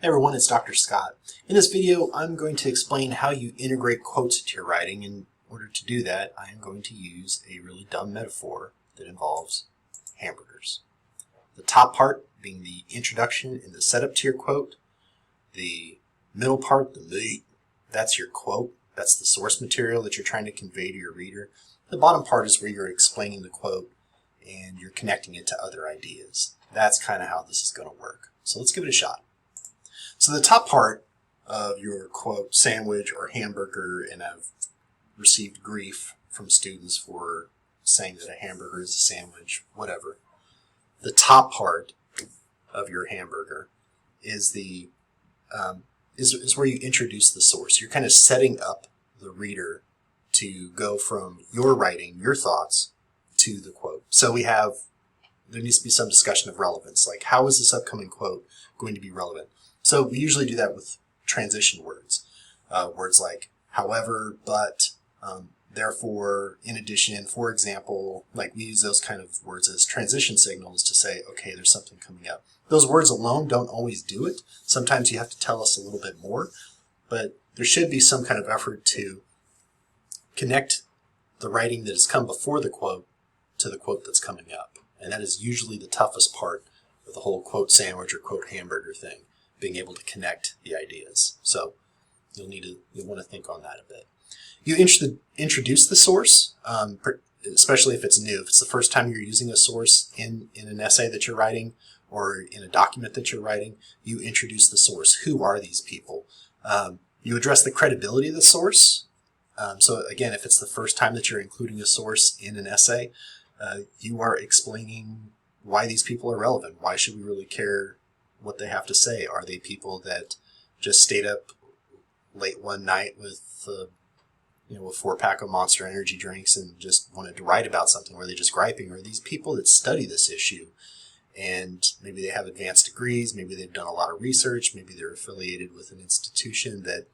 Hey everyone, it's Dr. Scott. In this video, I'm going to explain how you integrate quotes into your writing. In order to do that, I am going to use a really dumb metaphor that involves hamburgers. The top part being the introduction and the setup to your quote. The middle part, the meat, that's your quote. That's the source material that you're trying to convey to your reader. The bottom part is where you're explaining the quote and you're connecting it to other ideas. That's kind of how this is going to work. So let's give it a shot. So the top part of your quote, sandwich or hamburger, and I've received grief from students for saying that a hamburger is a sandwich, whatever. The top part of your hamburger is the is where you introduce the source. You're kind of setting up the reader to go from your writing, your thoughts, to the quote. So there needs to be some discussion of relevance, like how is this upcoming quote going to be relevant? So we usually do that with transition words. Words like however, but, therefore, in addition, for example, like we use those kind of words as transition signals to say, okay, there's something coming up. Those words alone don't always do it. Sometimes you have to tell us a little bit more, but there should be some kind of effort to connect the writing that has come before the quote to the quote that's coming up. And that is usually the toughest part of the whole quote sandwich or quote hamburger thing, being able to connect the ideas. So you'll want to think on that a bit. You introduce the source, especially if it's new. If it's the first time you're using a source in an essay that you're writing or in a document that you're writing, you introduce the source. Who are these people? You address the credibility of the source. So again, if it's the first time that you're including a source in an essay, you are explaining why these people are relevant. Why should we really care what they have to say? Are they people that just stayed up late one night with a 4-pack of Monster Energy drinks and just wanted to write about something? Were they just griping? Or are these people that study this issue and maybe they have advanced degrees, maybe they've done a lot of research, maybe they're affiliated with an institution that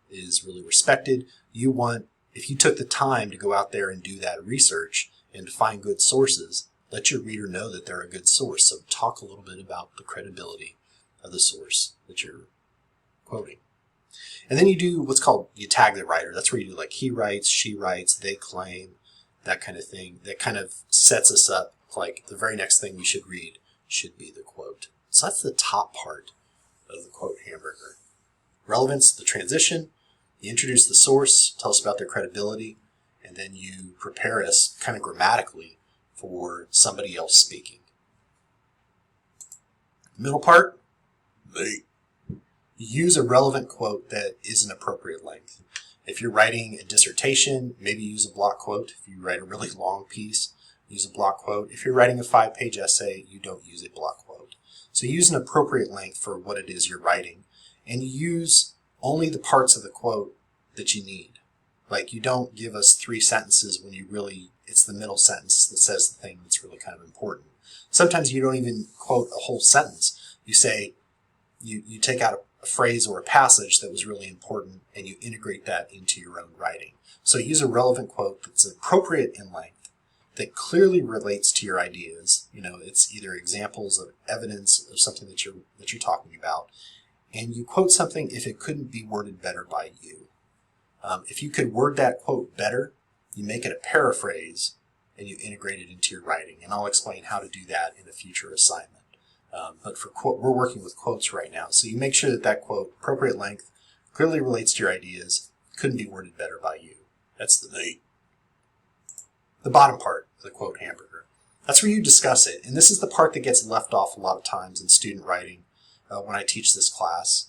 is really respected? If you took the time to go out there and do that research and to find good sources, let your reader know that they're a good source. So talk a little bit about the credibility of the source that you're quoting. And then you do what's called, you tag the writer. That's where you do like he writes, she writes, they claim, that kind of thing. That kind of sets us up like the very next thing we should read should be the quote. So that's the top part of the quote hamburger. Relevance, the transition, you introduce the source, tell us about their credibility, and then you prepare us kind of grammatically for somebody else speaking. Middle part, use a relevant quote that is an appropriate length. If you're writing a dissertation, maybe use a block quote. If you write a really long piece, use a block quote. If you're writing a 5-page essay, you don't use a block quote. So use an appropriate length for what it is you're writing, and you use only the parts of the quote that you need. Like, you don't give us 3 sentences when it's the middle sentence that says the thing that's really kind of important. Sometimes you don't even quote a whole sentence. You say, you take out a phrase or a passage that was really important and you integrate that into your own writing. So use a relevant quote that's appropriate in length, that clearly relates to your ideas. It's either examples of evidence of something that you're talking about, and you quote something if it couldn't be worded better by you. If you could word that quote better, you make it a paraphrase and you integrate it into your writing. And I'll explain how to do that in a future assignment. But for we're working with quotes right now. So you make sure that quote, appropriate length, clearly relates to your ideas, couldn't be worded better by you. That's the meat. The bottom part of the quote hamburger. That's where you discuss it. And this is the part that gets left off a lot of times in student writing when I teach this class.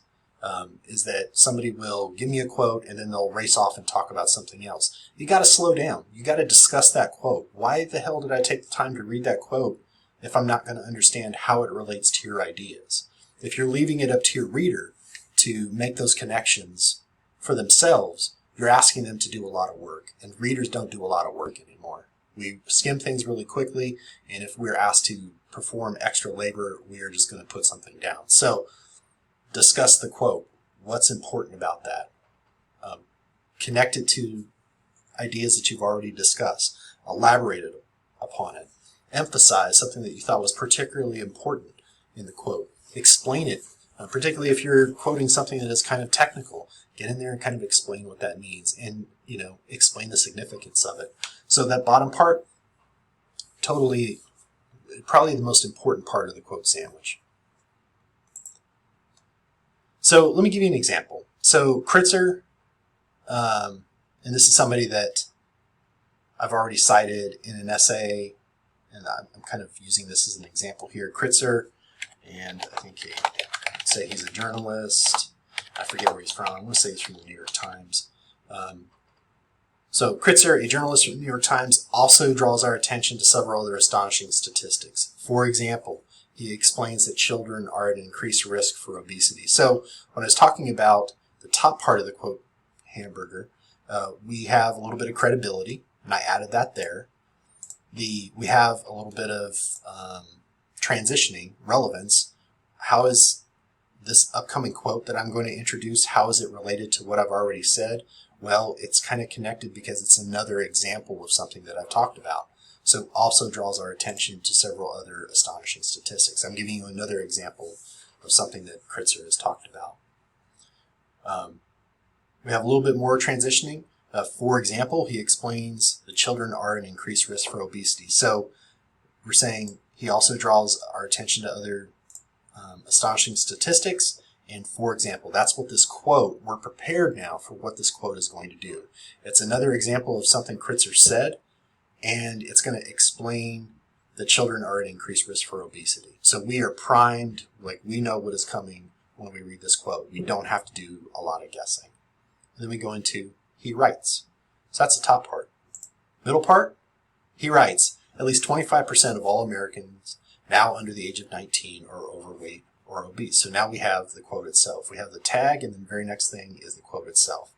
Is that somebody will give me a quote and then they'll race off and talk about something else. You got to slow down. You got to discuss that quote. Why the hell did I take the time to read that quote if I'm not going to understand how it relates to your ideas? If you're leaving it up to your reader to make those connections for themselves, you're asking them to do a lot of work, and readers don't do a lot of work anymore. We skim things really quickly, and if we're asked to perform extra labor, we are just going to put something down. So discuss the quote. What's important about that? Connect it to ideas that you've already discussed. Elaborate upon it. Emphasize something that you thought was particularly important in the quote. Explain it particularly if you're quoting something that is kind of technical. Get in there and kind of explain what that means, and explain the significance of it. So that bottom part, probably the most important part of the quote sandwich. So let me give you an example. So Kritzer, and this is somebody that I've already cited in an essay, and I'm kind of using this as an example here. Kritzer, and I think I'd say he's a journalist. I forget where he's from. I'm going to say he's from the New York Times. So Kritzer, a journalist from the New York Times, also draws our attention to several other astonishing statistics. For example, he explains that children are at an increased risk for obesity. So when I was talking about the top part of the quote, hamburger, we have a little bit of credibility, and I added that there. We have a little bit of transitioning, relevance. How is this upcoming quote that I'm going to introduce, how is it related to what I've already said? Well, it's kind of connected because it's another example of something that I've talked about. So also draws our attention to several other astonishing statistics. I'm giving you another example of something that Kritzer has talked about. We have a little bit more transitioning. For example, he explains that children are at increased risk for obesity. So we're saying he also draws our attention to other astonishing statistics. And for example, that's what this quote, we're prepared now for what this quote is going to do. It's another example of something Kritzer said, and it's going to explain that children are at increased risk for obesity. So we are primed, like we know what is coming when we read this quote. We don't have to do a lot of guessing. And then we go into he writes. So that's the top part. Middle part, he writes, at least 25% of all Americans now under the age of 19 are overweight or obese. So now we have the quote itself. We have the tag, and then the very next thing is the quote itself.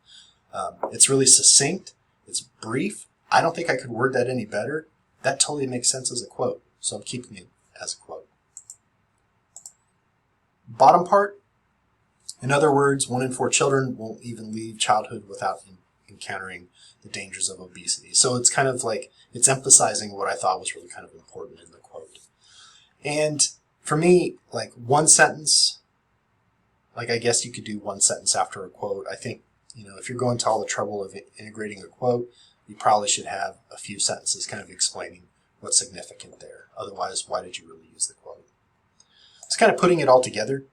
It's really succinct. It's brief. I don't think I could word that any better. That totally makes sense as a quote, so I'm keeping it as a quote. Bottom part, in other words, 1 in 4 children won't even leave childhood without encountering the dangers of obesity. So it's kind of like, it's emphasizing what I thought was really kind of important in the quote. And for me, like one sentence, like I guess you could do one sentence after a quote. I think, if you're going to all the trouble of integrating a quote, you probably should have a few sentences kind of explaining what's significant there. Otherwise, why did you really use the quote? It's kind of putting it all together.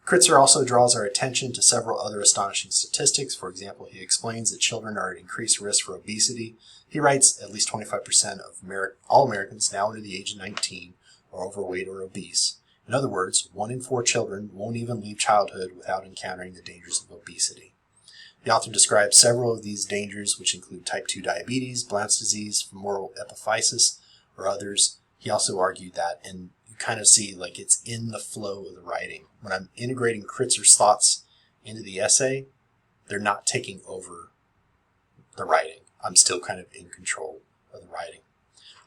Kritzer also draws our attention to several other astonishing statistics. For example, he explains that children are at increased risk for obesity. He writes at least 25% of all Americans now under the age of 19 are overweight or obese. In other words, 1 in 4 children won't even leave childhood without encountering the dangers of obesity. The author describes several of these dangers, which include type 2 diabetes, Blount's disease, femoral epiphysis, or others. He also argued that, and you kind of see like it's in the flow of the writing. When I'm integrating Kritzer's thoughts into the essay, they're not taking over the writing. I'm still kind of in control of the writing.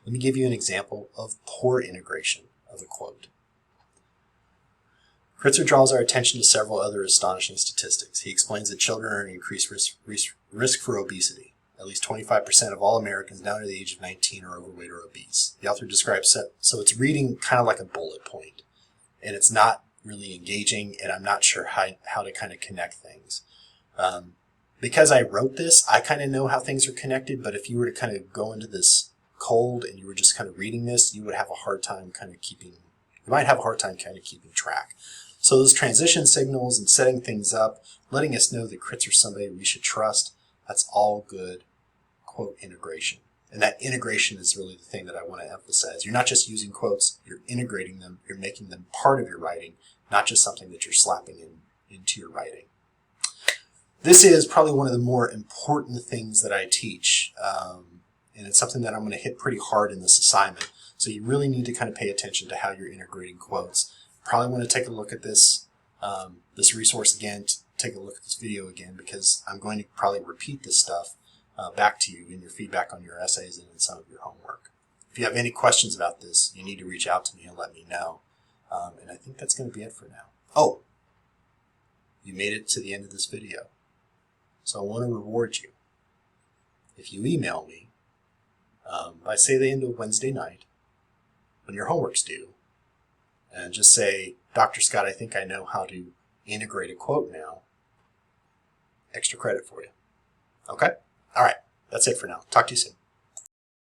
Let me give you an example of poor integration of a quote. Kritzer draws our attention to several other astonishing statistics. He explains that children are at increased risk for obesity. At least 25% of all Americans now under the age of 19 are overweight or obese. The author describes so it's reading kind of like a bullet point, and it's not really engaging, and I'm not sure how to kind of connect things. Because I wrote this, I kind of know how things are connected, but if you were to kind of go into this cold and you were just kind of reading this, you would have a hard time kind of keeping track. So those transition signals and setting things up, letting us know that Kritzer's somebody we should trust, that's all good quote integration. And that integration is really the thing that I want to emphasize. You're not just using quotes, you're integrating them, you're making them part of your writing, not just something that you're slapping into your writing. This is probably one of the more important things that I teach, and it's something that I'm going to hit pretty hard in this assignment. So you really need to kind of pay attention to how you're integrating quotes. Probably want to take a look at this resource again, take a look at this video again, because I'm going to probably repeat this stuff back to you in your feedback on your essays and in some of your homework. If you have any questions about this, you need to reach out to me and let me know. And I think that's going to be it for now. Oh, you made it to the end of this video. So I want to reward you. If you email me by, say, the end of Wednesday night, when your homework's due, and just say, Dr. Scott, I think I know how to integrate a quote now. Extra credit for you. Okay? All right. That's it for now. Talk to you soon.